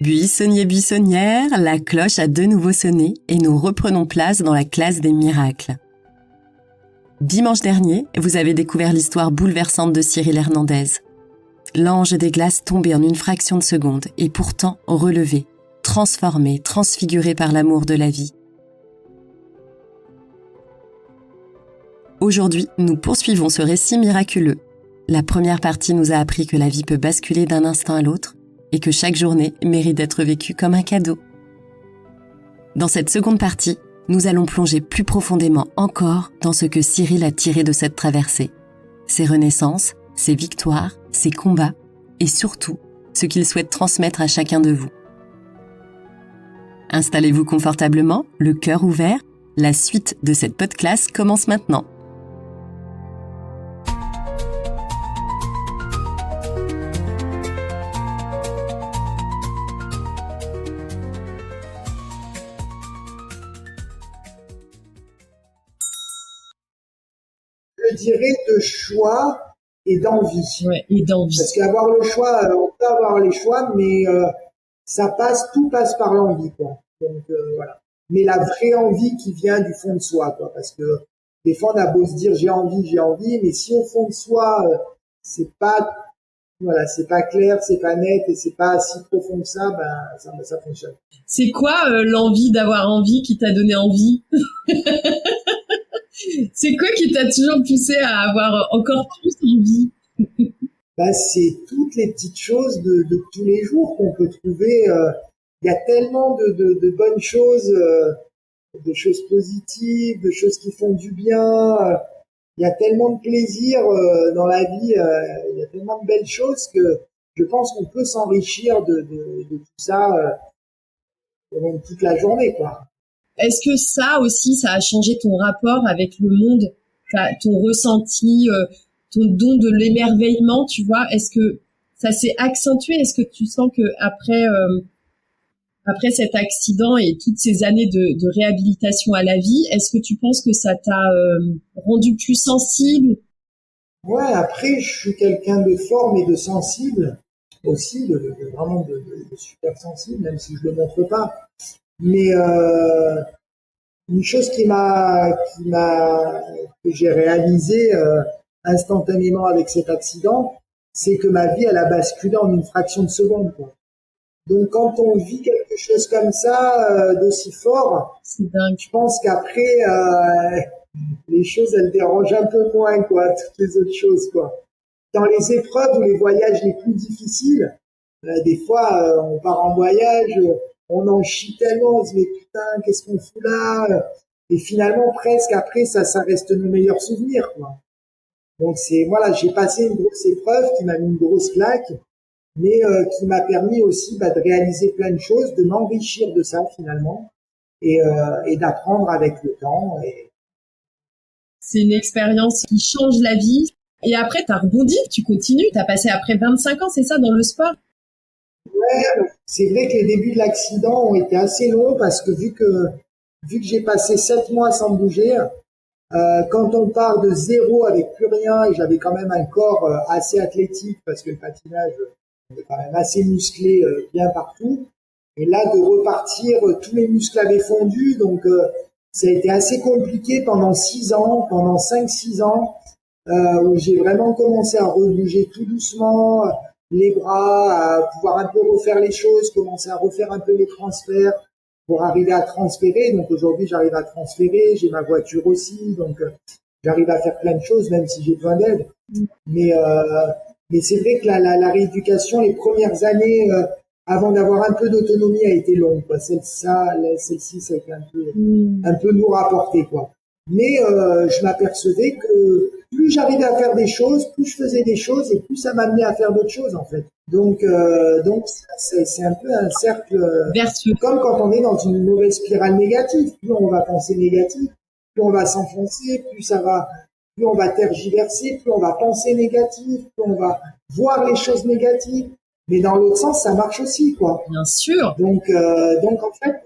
Buissonniers, buissonnières, la cloche a de nouveau sonné et nous reprenons place dans la classe des miracles. Dimanche dernier, vous avez découvert l'histoire bouleversante de Cyril Hernandez. L'ange des glaces tombé en une fraction de seconde et pourtant relevé, transformé, transfiguré par l'amour de la vie. Aujourd'hui, nous poursuivons ce récit miraculeux. La première partie nous a appris que la vie peut basculer d'un instant à l'autre et que chaque journée mérite d'être vécue comme un cadeau. Dans cette seconde partie, nous allons plonger plus profondément encore dans ce que Cyril a tiré de cette traversée. Ses renaissances, ses victoires, ses combats et surtout, ce qu'il souhaite transmettre à chacun de vous. Installez-vous confortablement, le cœur ouvert. La suite de cette podcast commence maintenant. Je dirais de choix et d'envie. Ouais, et d'envie. Parce qu'avoir le choix, on peut avoir les choix, mais tout passe par l'envie, quoi. Donc voilà. Mais la vraie envie qui vient du fond de soi, quoi. Parce que des fois on a beau se dire j'ai envie, mais si au fond de soi c'est pas clair, c'est pas net et c'est pas si profond que ça, ça fonctionne. C'est quoi l'envie d'avoir envie qui t'a donné envie? C'est quoi qui t'a toujours poussé à avoir encore plus envie? C'est toutes les petites choses de tous les jours qu'on peut trouver. Il y a tellement de bonnes choses, de choses positives, de choses qui font du bien. Il y a tellement de plaisir dans la vie. Il y a tellement de belles choses que je pense qu'on peut s'enrichir de tout ça pendant toute la journée, quoi. Est-ce que ça aussi, ça a changé ton rapport avec le monde, ton ressenti, ton don de l'émerveillement, tu vois? Est-ce que ça s'est accentué? Est-ce que tu sens que après cet accident et toutes ces années de réhabilitation à la vie, est-ce que tu penses que ça t'a rendu plus sensible? Ouais, après, je suis quelqu'un de fort mais de sensible aussi, vraiment de super sensible, même si je le montre pas. Mais une chose que j'ai réalisé instantanément avec cet accident, c'est que ma vie elle a basculé en une fraction de seconde, quoi. Donc quand on vit quelque chose comme ça d'aussi fort, c'est dingue. Je pense qu'après les choses elles dérangent un peu moins, quoi, toutes les autres choses, quoi. Dans les épreuves ou les voyages les plus difficiles, des fois on part en voyage, on en chie tellement, on se dit mais putain, qu'est-ce qu'on fout là? Et finalement, presque après, ça reste nos meilleurs souvenirs, quoi. Donc j'ai passé une grosse épreuve qui m'a mis une grosse claque, mais qui m'a permis aussi de réaliser plein de choses, de m'enrichir de ça finalement, et d'apprendre avec le temps. C'est une expérience qui change la vie. Et après, t'as rebondi, tu continues, t'as passé après 25 ans, c'est ça, dans le sport? Ouais, c'est vrai que les débuts de l'accident ont été assez longs parce que vu que j'ai passé 7 mois sans bouger, quand on part de zéro avec plus rien, et j'avais quand même un corps assez athlétique parce que le patinage est quand même assez musclé bien partout, et là de repartir, tous les muscles avaient fondu, donc ça a été assez compliqué pendant 6 ans, pendant 5-6 ans, où j'ai vraiment commencé à rebouger tout doucement, les bras, à pouvoir un peu refaire les choses, commencer à refaire un peu les transferts pour arriver à transférer. Donc aujourd'hui, j'arrive à transférer, j'ai ma voiture aussi, donc j'arrive à faire plein de choses, même si j'ai besoin d'aide. Mais c'est vrai que la rééducation, les premières années, avant d'avoir un peu d'autonomie, a été longue, quoi. Celle-ci, ça a été un peu lourd à porter, quoi. Mais je m'apercevais que plus j'arrivais à faire des choses, plus je faisais des choses et plus ça m'amenait à faire d'autres choses, en fait. Donc c'est un peu un cercle vertueux, comme quand on est dans une mauvaise spirale négative. Plus on va penser négatif, plus on va s'enfoncer, plus on va tergiverser, plus on va penser négatif, plus on va voir les choses négatives. Mais dans l'autre sens, ça marche aussi, quoi. Bien sûr. Donc en fait,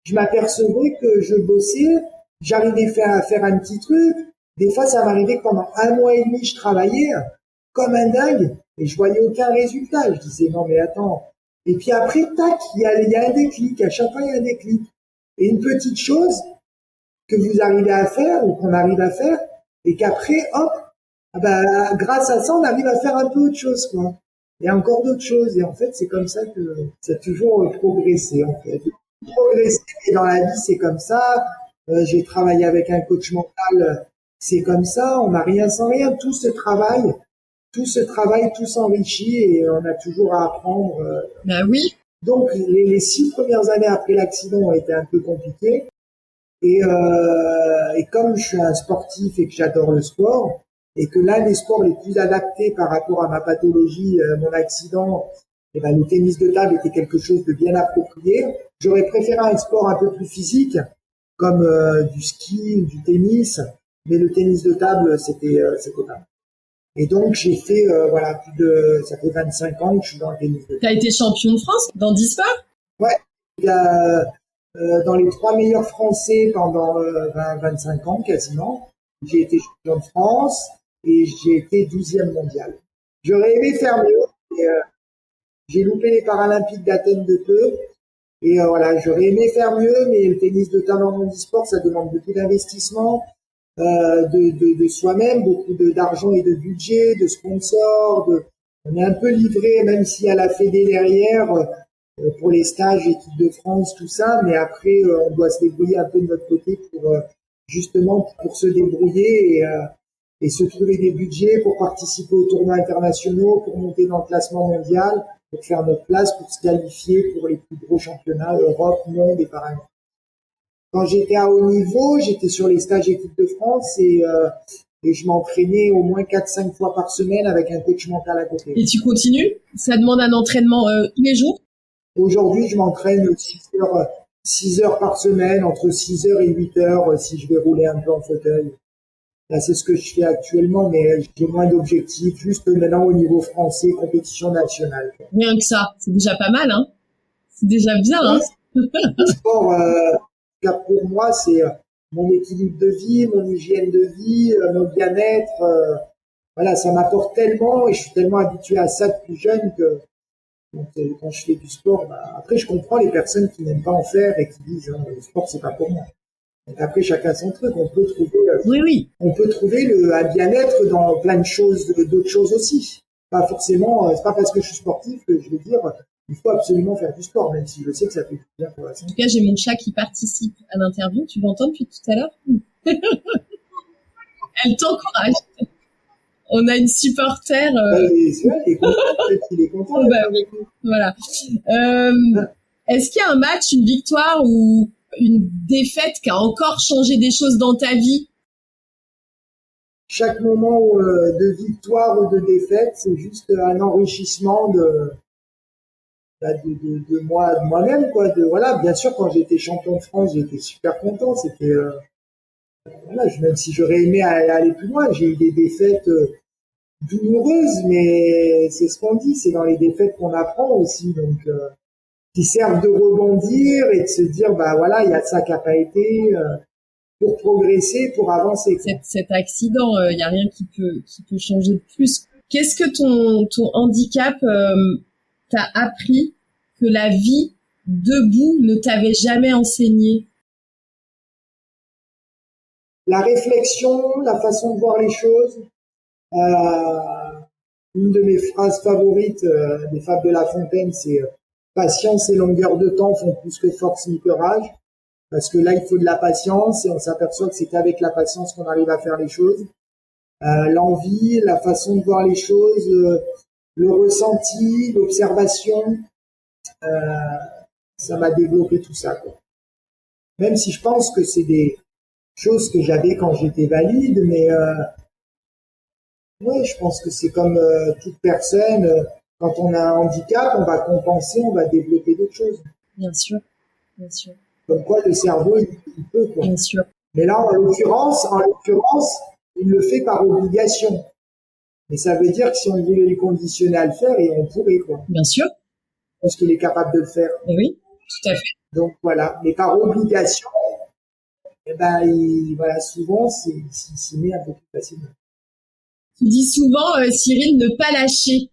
je m'apercevais que je bossais, j'arrivais à faire un petit truc. Des fois, ça m'arrivait que pendant 1 mois et demi, je travaillais comme un dingue et je voyais aucun résultat. Je disais non mais attends, Et puis après, tac, il y a un déclic. À chaque fois, il y a un déclic. Et une petite chose que vous arrivez à faire ou qu'on arrive à faire, et qu'après, hop, ah bah, grâce à ça, on arrive à faire un peu autre chose, quoi. Et encore d'autres choses. Et en fait, c'est comme ça que ça a toujours progressé, en fait. Progresser, et dans la vie, c'est comme ça. J'ai travaillé avec un coach mental, c'est comme ça. On n'a rien sans rien. Tout se travaille, tout s'enrichit et on a toujours à apprendre. Bah oui. Donc, les 6 premières années après l'accident ont été un peu compliquées. Et comme je suis un sportif et que j'adore le sport, et que l'un des sports les plus adaptés par rapport à ma pathologie, mon accident, eh ben, le tennis de table était quelque chose de bien approprié. J'aurais préféré un sport un peu plus physique, comme du ski ou du tennis, mais le tennis de table, c'était pas. Et donc, j'ai fait, voilà, ça fait 25 ans que je suis dans le tennis de table. T'as été champion de France dans 10 sports? Ouais. Il y a, dans les 3 meilleurs Français pendant 25 ans quasiment. J'ai été champion de France et j'ai été 12e mondial. J'aurais aimé faire mieux, mais j'ai loupé les Paralympiques d'Athènes de peu. Et voilà, j'aurais aimé faire mieux, mais le tennis de table en handisport, ça demande beaucoup d'investissement, de soi-même, beaucoup d'argent et de budget, de sponsors. On est un peu livré, même s'il y a la fédé derrière, pour les stages, équipe de France, tout ça, mais après, on doit se débrouiller un peu de notre côté justement, pour se débrouiller et se trouver des budgets pour participer aux tournois internationaux, pour monter dans le classement mondial, pour faire notre place, pour se qualifier pour les plus gros championnats, Europe, monde et Paralympiques. Quand j'étais à haut niveau, j'étais sur les stages équipe de France et je m'entraînais au moins 4-5 fois par semaine avec un coach mental à côté. Et tu continues? Ça demande un entraînement tous les jours? Aujourd'hui, je m'entraîne 6 heures par semaine, entre 6 heures et 8 heures si je vais rouler un peu en fauteuil. Là, c'est ce que je fais actuellement, mais j'ai moins d'objectifs, juste maintenant au niveau français, compétition nationale. Rien que ça, c'est déjà pas mal, hein? C'est déjà bien, hein? Le sport, pour moi, c'est mon équilibre de vie, mon hygiène de vie, mon bien-être. Voilà, ça m'apporte tellement et je suis tellement habitué à ça depuis jeune que quand je fais du sport, après je comprends les personnes qui n'aiment pas en faire et qui disent le sport c'est pas pour moi. Donc après chacun son truc, on peut trouver on peut trouver un bien-être dans plein de choses, d'autres choses aussi. Pas forcément, c'est pas parce que je suis sportif que je vais dire il faut absolument faire du sport, même si je sais que ça fait bien pour la santé. En tout cas, j'ai mon chat qui participe à l'interview. Tu l'entends depuis tout à l'heure? Elle t'encourage. On a une supporter. C'est vrai, il est content, peut-être qu'il est content. Voilà. Est-ce qu'il y a un match, une victoire ou une défaite qui a encore changé des choses dans ta vie? Chaque moment de victoire ou de défaite, c'est juste un enrichissement de moi-même, quoi. Voilà, bien sûr, quand j'étais champion de France, j'étais super content. C'était voilà, même si j'aurais aimé aller plus loin, j'ai eu des défaites douloureuses, mais c'est ce qu'on dit, c'est dans les défaites qu'on apprend aussi, donc qui servent de rebondir et de se dire bah voilà, il y a ça qui a pas été pour progresser, pour avancer. Cet accident, il y a rien qui peut changer de plus. Qu'est-ce que ton handicap t'a appris que la vie debout ne t'avait jamais enseigné? La réflexion, la façon de voir les choses. Une de mes phrases favorites des Fables de La Fontaine, c'est patience et longueur de temps font plus que force ni courage. Parce que là, il faut de la patience et on s'aperçoit que c'est qu'avec la patience qu'on arrive à faire les choses. L'envie, la façon de voir les choses, le ressenti, l'observation, ça m'a développé tout ça, quoi. Même si je pense que c'est des choses que j'avais quand j'étais valide, mais ouais, je pense que c'est comme toute personne, quand on a un handicap, on va compenser, on va développer d'autres choses. Bien sûr, bien sûr. Comme quoi le cerveau, il peut, quoi. Bien sûr. Mais là, en l'occurrence, il le fait par obligation. Mais ça veut dire que si on voulait le conditionner à le faire, et on pourrait, quoi. Bien sûr. Parce qu'il est capable de le faire. Et oui, tout à fait. Donc voilà. Mais par obligation, eh ben, voilà, souvent, il s'y met un peu plus facilement. Tu dis souvent, Cyril, ne pas lâcher.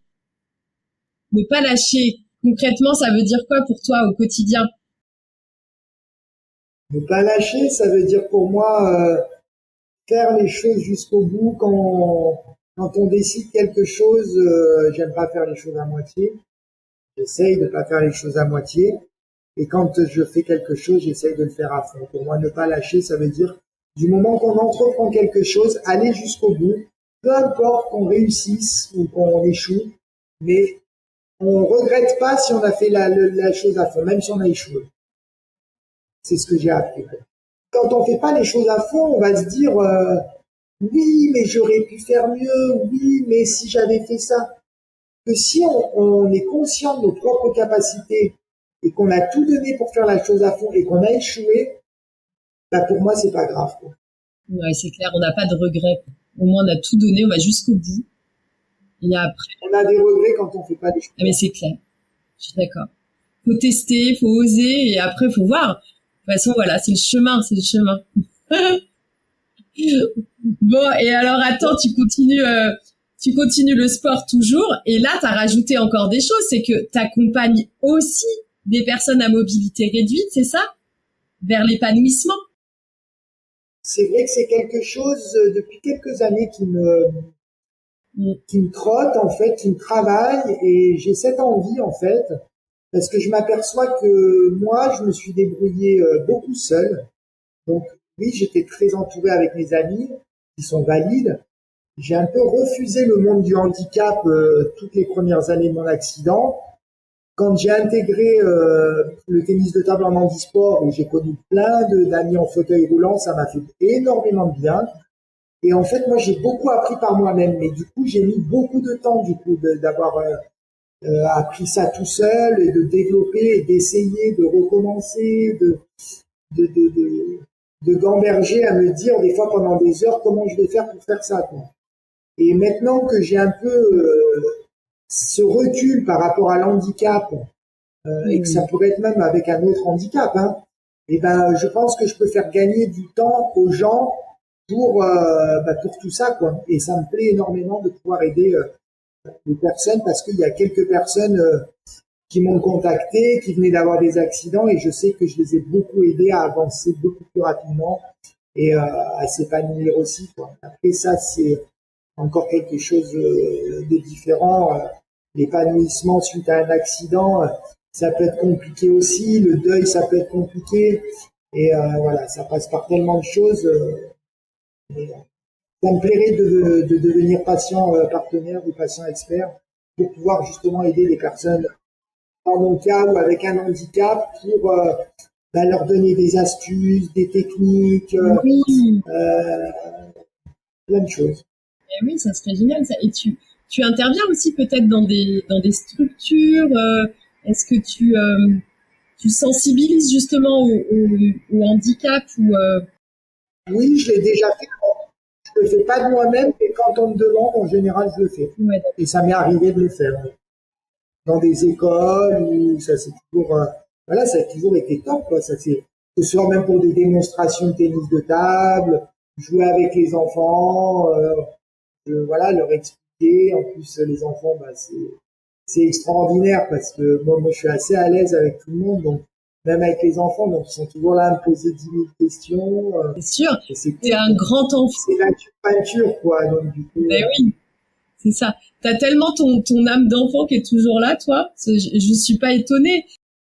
Ne pas lâcher. Concrètement, ça veut dire quoi pour toi au quotidien? Ne pas lâcher, ça veut dire pour moi faire les choses jusqu'au bout. Quand on décide quelque chose, j'aime pas faire les choses à moitié. J'essaye de pas faire les choses à moitié. Et quand je fais quelque chose, j'essaye de le faire à fond. Pour moi, ne pas lâcher, ça veut dire du moment qu'on entreprend quelque chose, aller jusqu'au bout. Peu importe qu'on réussisse ou qu'on échoue, mais on regrette pas si on a fait la chose à fond, même si on a échoué. C'est ce que j'ai appris. Quand on fait pas les choses à fond, on va se dire oui, mais j'aurais pu faire mieux, oui, mais si j'avais fait ça. Que si on est conscient de nos propres capacités et qu'on a tout donné pour faire la chose à fond et qu'on a échoué, bah pour moi c'est pas grave, quoi. Ouais, c'est clair, on n'a pas de regrets. Au moins, on a tout donné, on va jusqu'au bout. Et après, On a des regrets quand on fait pas les choses. mais c'est clair. Je suis d'accord. Faut tester, faut oser, et après, faut voir. De toute façon, voilà, c'est le chemin, c'est le chemin. Bon, et alors, attends, tu continues le sport toujours, et là, t'as rajouté encore des choses, c'est que t'accompagnes aussi des personnes à mobilité réduite, c'est ça? Vers l'épanouissement. C'est vrai que c'est quelque chose depuis quelques années qui me trotte en fait, qui me travaille et j'ai cette envie en fait parce que je m'aperçois que moi je me suis débrouillé beaucoup seul. Donc oui, j'étais très entouré avec mes amis qui sont valides. J'ai un peu refusé le monde du handicap toutes les premières années de mon accident. Quand j'ai intégré le tennis de table en handisport et j'ai connu plein d'amis en fauteuil roulant, ça m'a fait énormément de bien. Et en fait, moi, j'ai beaucoup appris par moi-même. Mais du coup, j'ai mis beaucoup de temps, du coup, d'avoir appris ça tout seul et de développer et d'essayer de recommencer, de, de, de, de gamberger à me dire des fois pendant des heures comment je vais faire pour faire ça, quoi. Et maintenant que j'ai un peu ce recul par rapport à l'handicap et que ça pourrait être même avec un autre handicap, hein, et ben, je pense que je peux faire gagner du temps aux gens pour tout ça, quoi. Et ça me plaît énormément de pouvoir aider les personnes parce qu'il y a quelques personnes qui m'ont contacté, qui venaient d'avoir des accidents et je sais que je les ai beaucoup aidés à avancer beaucoup plus rapidement et à s'épanouir aussi, quoi. Après ça, c'est encore quelque chose de différent. L'épanouissement suite à un accident, ça peut être compliqué aussi. Le deuil, ça peut être compliqué. Et voilà, ça passe par tellement de choses. Ça me plairait de devenir patient partenaire ou patient expert pour pouvoir justement aider les personnes dans mon cas ou avec un handicap pour leur donner des astuces, des techniques, Oui. plein de choses. Eh oui, ça serait génial ça. Et tu interviens aussi peut-être dans des structures. Est-ce que tu sensibilises justement au handicap ou Oui, je l'ai déjà fait. Je le fais pas de moi-même, mais quand on me demande, en général, je le fais. ouais, Et ça m'est arrivé de le faire. Dans des écoles où ça c'est toujours, voilà, ça a toujours été top, quoi. Ça c'est, que ce soit même pour des démonstrations de tennis de table, jouer avec les enfants, voilà, leur expliquer. En plus, les enfants, bah, c'est extraordinaire parce que moi, je suis assez à l'aise avec tout le monde, donc même avec les enfants, donc ils sont toujours là à me poser 10 000 questions. c'est sûr. Et c'est T'es un grand enfant. c'est peinture, quoi. Donc du coup, Ben oui, c'est ça. T'as tellement ton âme d'enfant qui est toujours là, toi. Je suis pas étonnée.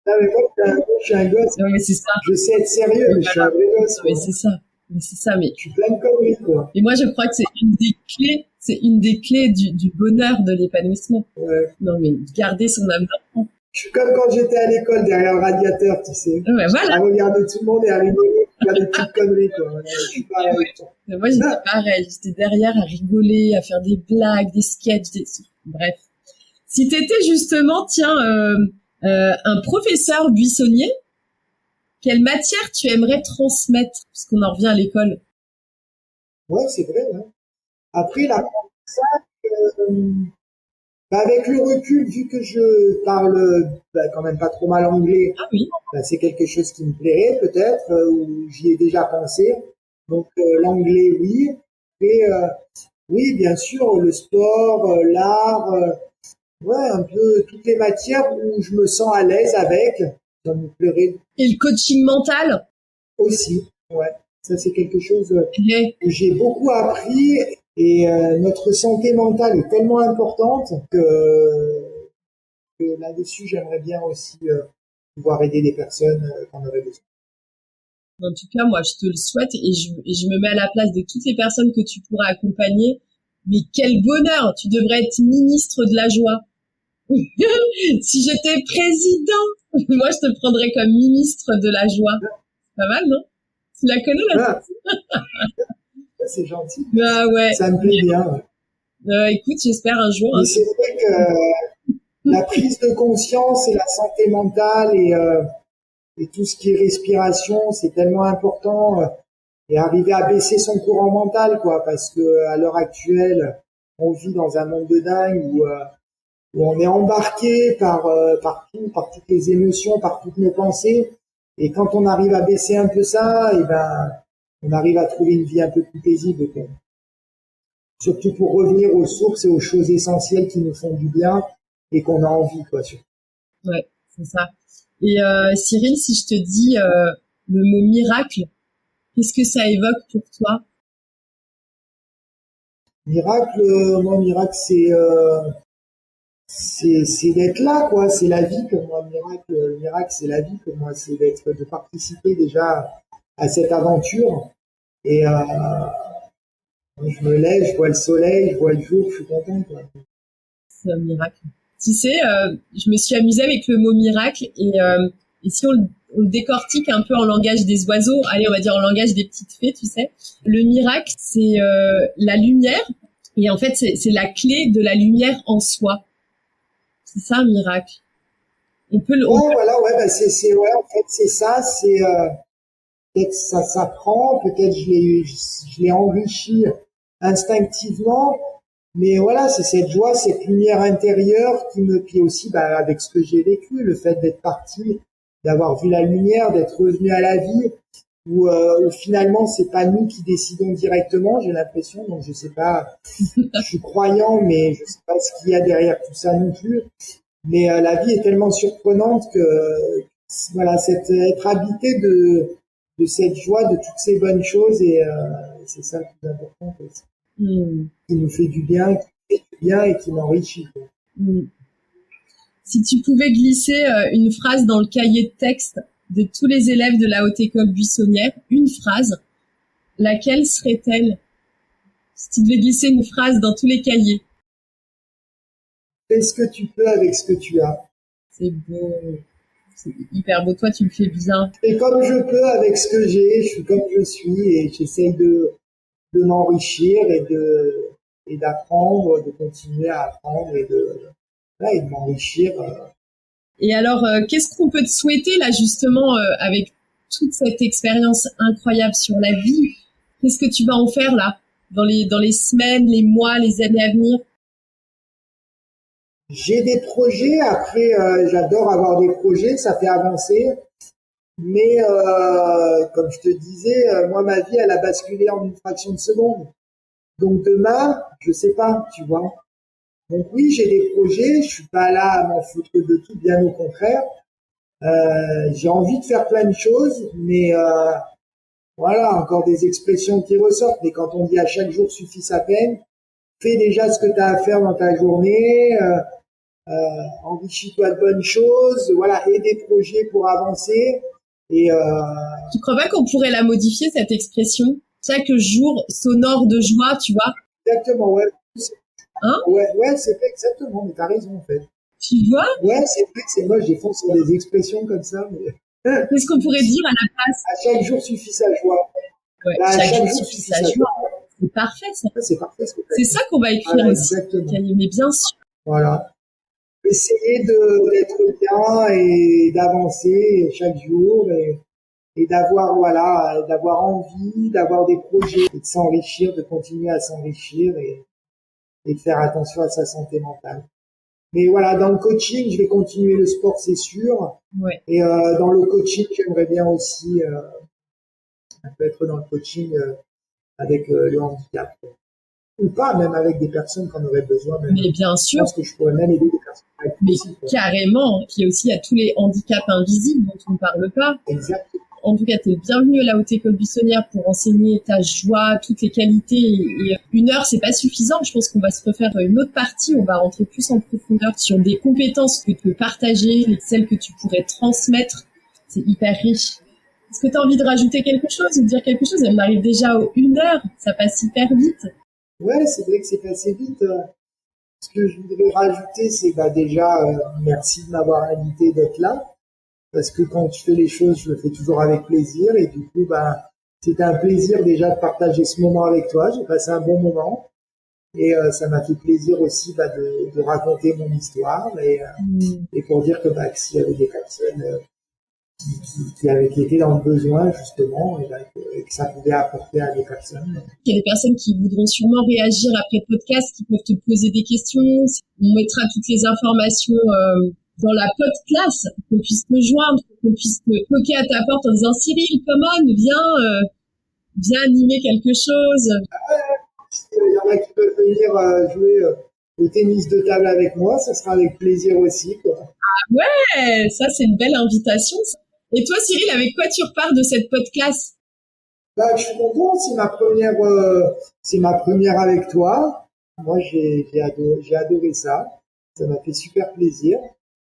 non, mais moi, je suis un gosse. Non, mais c'est ça. Je sais être sérieux, mais je suis un vrai gosse. Non, mais Quoi. c'est ça. Mais c'est ça. Mais Je suis plein de conneries, quoi. et moi, je crois que c'est une des clés. C'est une des clés du bonheur, de l'épanouissement. Ouais. Non, mais garder son âme d'enfant. Je suis comme quand j'étais à l'école derrière le radiateur, tu sais. Ouais, voilà. À regarder tout le monde et à rigoler, faire des petites conneries, quoi. Voilà, je suis pareil. Mais moi, j'étais pareil. J'étais derrière à rigoler, à faire des blagues, des sketchs, bref. Si t'étais justement, tiens, un professeur buissonnier, quelle matière tu aimerais transmettre, puisqu'on en revient à l'école? Ouais, c'est vrai, ouais. Après, avec le recul, vu que je parle quand même pas trop mal anglais, Ah oui. c'est quelque chose qui me plairait peut-être, ou j'y ai déjà pensé. Donc l'anglais, oui. Et oui, bien sûr, le sport, l'art, ouais, un peu toutes les matières où je me sens à l'aise avec, ça me plairait Et le coaching mental? aussi. Ouais, ça c'est quelque chose Ouais. que j'ai beaucoup appris et notre santé mentale est tellement importante que là-dessus j'aimerais bien aussi pouvoir aider des personnes qui en auraient besoin. En tout cas, moi, je te le souhaite et je me mets à la place de toutes les personnes que tu pourras accompagner. Mais quel bonheur! Tu devrais être ministre de la joie. Si j'étais président, moi, je te prendrais comme ministre de la joie. Pas mal, non? Tu la connais, là? Ah, c'est gentil. Ah ouais. Ça me plaît bien. Ouais. Écoute, j'espère un jour. Mais Hein. c'est vrai que la prise de conscience et la santé mentale et tout ce qui est respiration, c'est tellement important. Et arriver à baisser son courant mental, quoi, parce que à l'heure actuelle, on vit dans un monde de dingue où on est embarqué par tout, par toutes les émotions, par toutes nos pensées. Et quand on arrive à baisser un peu ça, et ben, on arrive à trouver une vie un peu plus paisible, quoi. Surtout pour revenir aux sources et aux choses essentielles qui nous font du bien et qu'on a envie, quoi. Surtout. Ouais, c'est ça. Et Cyril, si je te dis le mot miracle, qu'est-ce que ça évoque pour toi? Miracle, moi, miracle, c'est d'être là, quoi. C'est la vie pour moi. Miracle, c'est la vie pour moi. C'est de participer déjà à cette aventure. Et je me lève, je vois le soleil, je vois le jour, je suis content, quoi. C'est un miracle. Tu sais, je me suis amusée avec le mot miracle et si on le décortique un peu en langage des oiseaux, allez, on va dire en langage des petites fées, tu sais, le miracle, c'est la lumière et en fait, c'est la clé de la lumière en soi. C'est ça un miracle. Ouais, voilà, ouais, bah ouais, en fait, c'est ça, peut-être ça s'apprend, peut-être je l'ai enrichi instinctivement, mais voilà, c'est cette joie, cette lumière intérieure qui aussi, bah, avec ce que j'ai vécu, le fait d'être parti, d'avoir vu la lumière, d'être revenu à la vie, où finalement c'est pas nous qui décidons directement, j'ai l'impression, donc je sais pas, je suis croyant, mais je sais pas ce qu'il y a derrière tout ça non plus. Mais la vie est tellement surprenante que voilà, être habité de cette joie, de toutes ces bonnes choses, et c'est ça le plus important, quoi. Qui nous fait du bien, qui fait du bien et qui m'enrichit, quoi. Si tu pouvais glisser une phrase dans le cahier de texte de tous les élèves de la Haute École Buissonnière, une phrase, laquelle serait-elle? Si tu devais glisser une phrase dans tous les cahiers. Fais ce que tu peux avec ce que tu as. C'est beau. C'est hyper beau. Toi, tu le fais bien. Et comme je peux avec ce que j'ai, je suis comme je suis et j'essaye de m'enrichir et d'apprendre, de continuer à apprendre et de m'enrichir. Et alors, qu'est-ce qu'on peut te souhaiter là justement avec toute cette expérience incroyable sur la vie? Qu'est-ce que tu vas en faire là dans les semaines, les mois, les années à venir? J'ai des projets, après j'adore avoir des projets, ça fait avancer, mais comme je te disais, moi ma vie elle a basculé en une fraction de seconde. Donc demain, je sais pas, tu vois. Donc oui, j'ai des projets, je suis pas là à m'en foutre de tout, bien au contraire. J'ai envie de faire plein de choses, mais voilà, encore des expressions qui ressortent. Mais quand on dit à chaque jour suffit sa peine, fais déjà ce que tu as à faire dans ta journée. Enrichis-toi de bonnes choses, voilà, et des projets pour avancer. Et Tu crois pas qu'on pourrait la modifier cette expression? Chaque jour sonore de joie, tu vois? exactement, ouais. Hein? Ouais, c'est vrai, exactement, mais t'as raison, en fait. Tu vois? Ouais, c'est vrai que c'est moi, je défonce sur des expressions comme ça, mais Qu'est-ce qu'on pourrait dire à la place? à chaque jour suffit sa joie. Ouais, Là, à chaque jour jour suffit sa joie. C'est parfait, ça. Ouais, c'est parfait ce que tu as C'est dit. ça qu'on va écrire Voilà, aussi. exactement. Mais bien sûr. Voilà. Essayer d'être bien et d'avancer chaque jour et d'avoir, voilà, d'avoir envie, d'avoir des projets, et de s'enrichir, de continuer à s'enrichir et de faire attention à sa santé mentale. Mais voilà, dans le coaching, je vais continuer le sport, c'est sûr. Ouais. Et dans le coaching, j'aimerais bien aussi un peu être dans le coaching avec le handicap. ou pas, même avec des personnes qu'on aurait besoin. Même. Mais bien Je sûr, pense que je pourrais même aider des personnes avec mais aussi, quoi. carrément. Puis aussi, il y a tous les handicaps invisibles dont on ne parle pas. Exactement. En tout cas, tu es bienvenue à la Haute École Buissonnière pour enseigner ta joie, toutes les qualités. Et 1 heure, c'est pas suffisant. Je pense qu'on va se refaire une autre partie. On va rentrer plus en profondeur sur des compétences que tu peux partager, celles que tu pourrais transmettre. C'est hyper riche. Est-ce que tu as envie de rajouter quelque chose ou de dire quelque chose? On arrive déjà aux 1 heure. Ça passe hyper vite. Ouais, c'est vrai que c'est passé vite. Ce que je voudrais rajouter, c'est déjà, merci de m'avoir invité d'être là. Parce que quand tu fais les choses, je le fais toujours avec plaisir. Et du coup, c'était un plaisir déjà de partager ce moment avec toi. J'ai passé un bon moment. Et ça m'a fait plaisir aussi de raconter mon histoire. Et pour dire que s'il y avait des personnes qui étaient dans le besoin, justement, et que ça pouvait apporter à des personnes. Il y a des personnes qui voudront sûrement réagir après le podcast, qui peuvent te poser des questions. On mettra toutes les informations dans la podcast, qu'on puisse te joindre, qu'on puisse te toquer à ta porte en disant Cyril, come on, viens animer quelque chose. Il y en a qui peuvent venir jouer au tennis de table avec moi, ça sera avec plaisir aussi, quoi. Ah ouais, ça c'est une belle invitation. Et toi Cyril, avec quoi tu repars de cette podcast? Je suis content, c'est ma première avec toi. Moi j'ai adoré ça. Ça m'a fait super plaisir.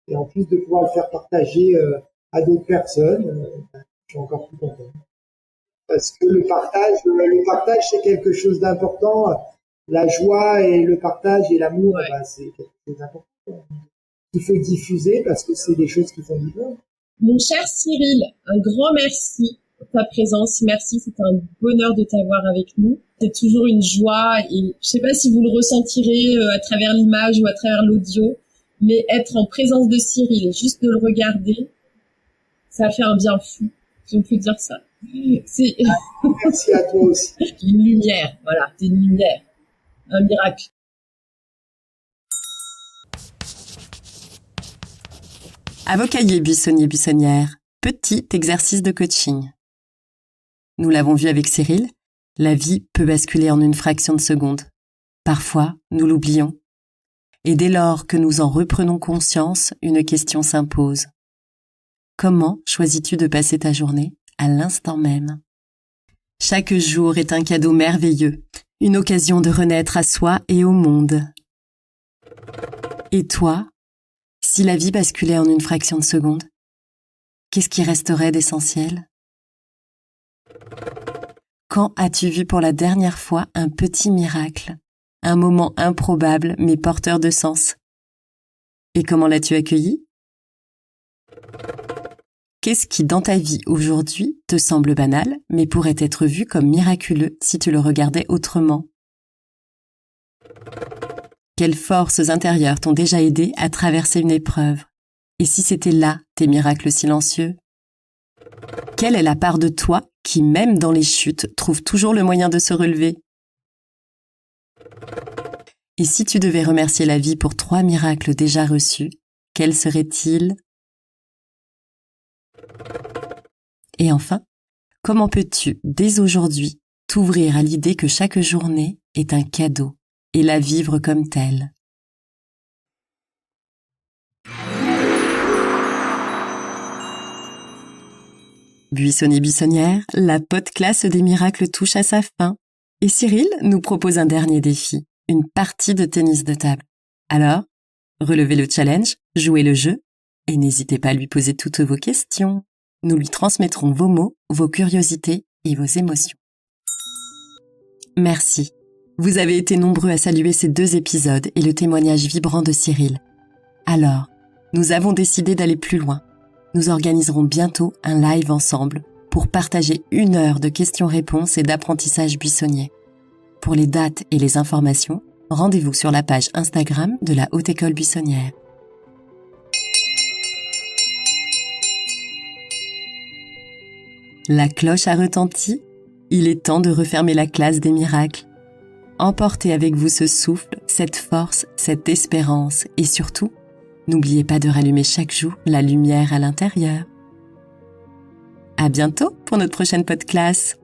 Et en plus de pouvoir le faire partager à d'autres personnes, je suis encore plus content. Parce que le partage, c'est quelque chose d'important. La joie et le partage et l'amour, c'est quelque chose d'important. Il faut diffuser parce que c'est des choses qui font du bien. Mon cher Cyril, un grand merci pour ta présence. Merci, c'est un bonheur de t'avoir avec nous. C'est toujours une joie et je sais pas si vous le ressentirez à travers l'image ou à travers l'audio. Mais être en présence de Cyril, juste de le regarder, ça fait un bien fou. Si on peut dire ça. C'est Merci à toi aussi. une lumière, voilà, c'est une lumière, un miracle. À vos cahiers, buissonniers-buissonnières, petit exercice de coaching. Nous l'avons vu avec Cyril, la vie peut basculer en une fraction de seconde. Parfois, nous l'oublions. Et dès lors que nous en reprenons conscience, une question s'impose. Comment choisis-tu de passer ta journée à l'instant même? Chaque jour est un cadeau merveilleux, une occasion de renaître à soi et au monde. Et toi, si la vie basculait en une fraction de seconde, qu'est-ce qui resterait d'essentiel? Quand as-tu vu pour la dernière fois un petit miracle? Un moment improbable mais porteur de sens. Et comment l'as-tu accueilli? Qu'est-ce qui dans ta vie aujourd'hui te semble banal mais pourrait être vu comme miraculeux si tu le regardais autrement? Quelles forces intérieures t'ont déjà aidé à traverser une épreuve? Et si c'était là tes miracles silencieux? Quelle est la part de toi qui, même dans les chutes, trouve toujours le moyen de se relever? Et si tu devais remercier la vie pour 3 miracles déjà reçus, quels seraient-ils? Et enfin, comment peux-tu, dès aujourd'hui, t'ouvrir à l'idée que chaque journée est un cadeau et la vivre comme telle? Buissonnier-buissonnière, la podcast des miracles touche à sa fin. Et Cyril nous propose un dernier défi, une partie de tennis de table. Alors, relevez le challenge, jouez le jeu, et n'hésitez pas à lui poser toutes vos questions. Nous lui transmettrons vos mots, vos curiosités et vos émotions. Merci. Vous avez été nombreux à saluer ces 2 épisodes et le témoignage vibrant de Cyril. Alors, nous avons décidé d'aller plus loin. Nous organiserons bientôt un live ensemble pour partager 1 heure de questions-réponses et d'apprentissage buissonnier. Pour les dates et les informations, rendez-vous sur la page Instagram de la Haute École Buissonnière. La cloche a retenti, il est temps de refermer la classe des miracles. Emportez avec vous ce souffle, cette force, cette espérance et surtout, n'oubliez pas de rallumer chaque jour la lumière à l'intérieur. À bientôt pour notre prochaine podcast.